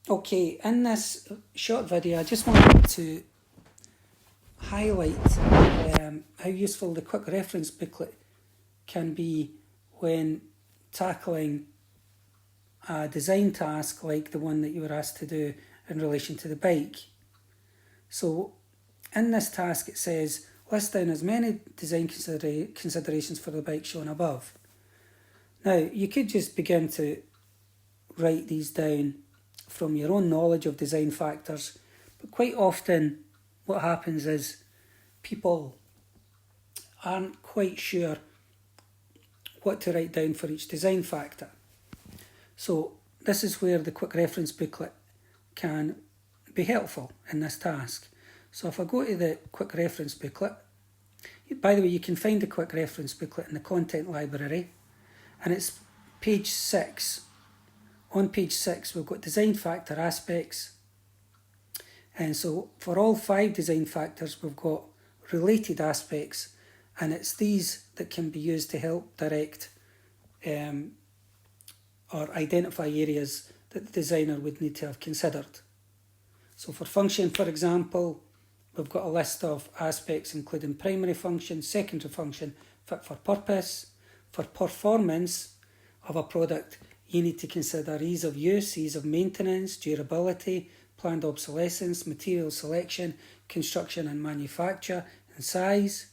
Okay, in this short video I just wanted to highlight how useful the quick reference booklet can be when tackling a design task like the one that you were asked to do in relation to the bike. So in this task it says, list down as many design considerations for the bike shown above. Now you could just begin to write these down from your own knowledge of design factors, but quite often what happens is people aren't quite sure what to write down for each design factor. So this is where the quick reference booklet can be helpful in this task. So if I go to the quick reference booklet, by the way, you can find the quick reference booklet in the content library, and it's page 6. On page 6 we've got design factor aspects, and so for all 5 design factors we've got related aspects, and it's these that can be used to help direct or identify areas that the designer would need to have considered. So for function, for example, we've got a list of aspects including primary function, secondary function, fit for purpose. For performance of a product, you need to consider ease of use, ease of maintenance, durability, planned obsolescence, material selection, construction and manufacture, and size.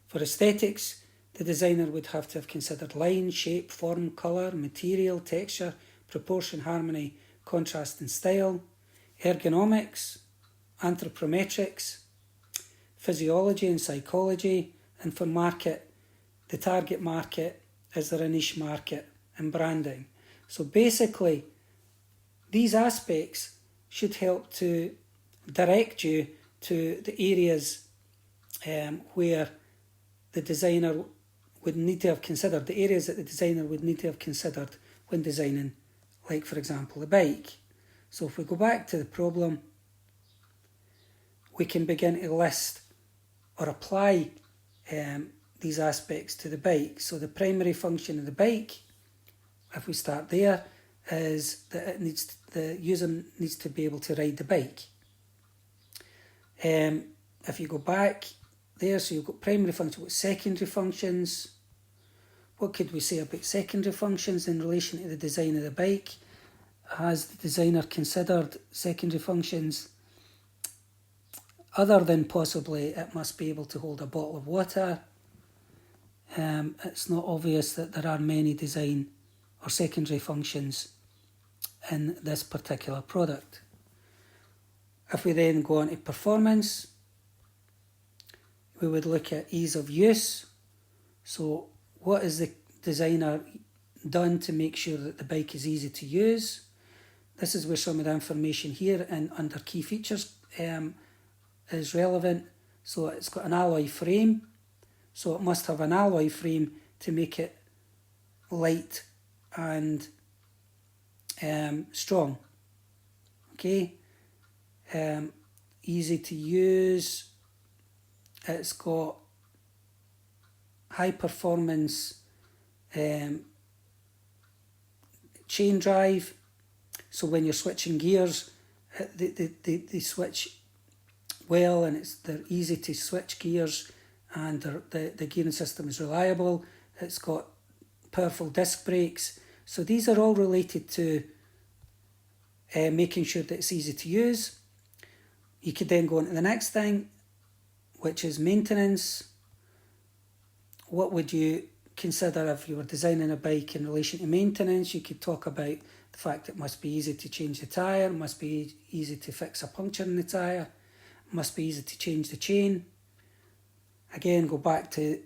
For aesthetics, the designer would have to have considered line, shape, form, colour, material, texture, proportion, harmony, contrast and style. Ergonomics, anthropometrics, physiology and psychology. And for market, the target market, is there a niche market, and branding. So basically these aspects should help to direct you to the areas where the designer would need to have considered, the areas that the designer would need to have considered when designing, like for example the bike. So if we go back to the problem, we can begin to list or apply these aspects to the bike. So the primary function of the bike, if we start there, is that the user needs to be able to ride the bike. If you go back there, so you've got primary function, what secondary functions? What could we say about secondary functions in relation to the design of the bike? Has the designer considered secondary functions other than possibly it must be able to hold a bottle of water? It's not obvious that there are many design or secondary functions in this particular product. If we then go on to performance, we would look at ease of use. So what has the designer done to make sure that the bike is easy to use? This is where some of the information here and under key features is relevant. So it's got an alloy frame, so it must have an alloy frame to make it light and strong. Okay, easy to use. It's got high performance chain drive, so when you're switching gears they switch well, and they're easy to switch gears, and the gearing system is reliable. It's got powerful disc brakes. So these are all related to making sure that it's easy to use. You could then go on to the next thing, which is maintenance. What would you consider if you were designing a bike in relation to maintenance? You could talk about the fact it must be easy to change the tyre, it must be easy to fix a puncture in the tyre, it must be easy to change the chain. Again, go back to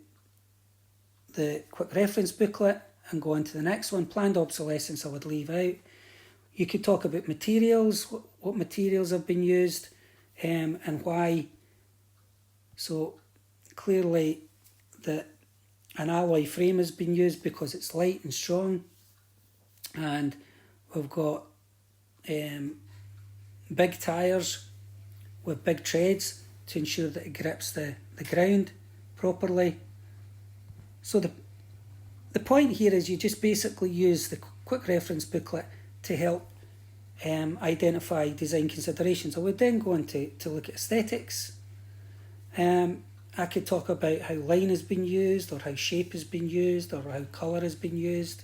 the quick reference booklet and go on to the next one. Planned obsolescence I would leave out. You could talk about materials, what materials have been used and why. So clearly that an alloy frame has been used because it's light and strong, and we've got big tyres with big treads to ensure that it grips the ground properly. So the point here is you just basically use the quick reference booklet to help identify design considerations. I would then go on to look at aesthetics. I could talk about how line has been used, or how shape has been used, or how colour has been used,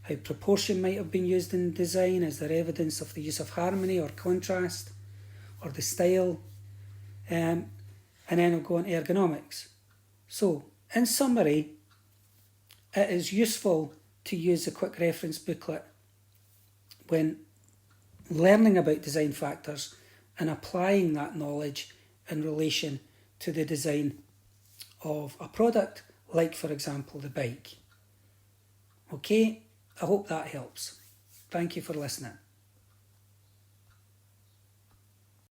how proportion might have been used in design. Is there evidence of the use of harmony or contrast, or the style? And then I'll go on to ergonomics. So, in summary, it is useful to use a quick reference booklet when learning about design factors and applying that knowledge in relation to the design of a product, like, for example, the bike. Okay, I hope that helps. Thank you for listening.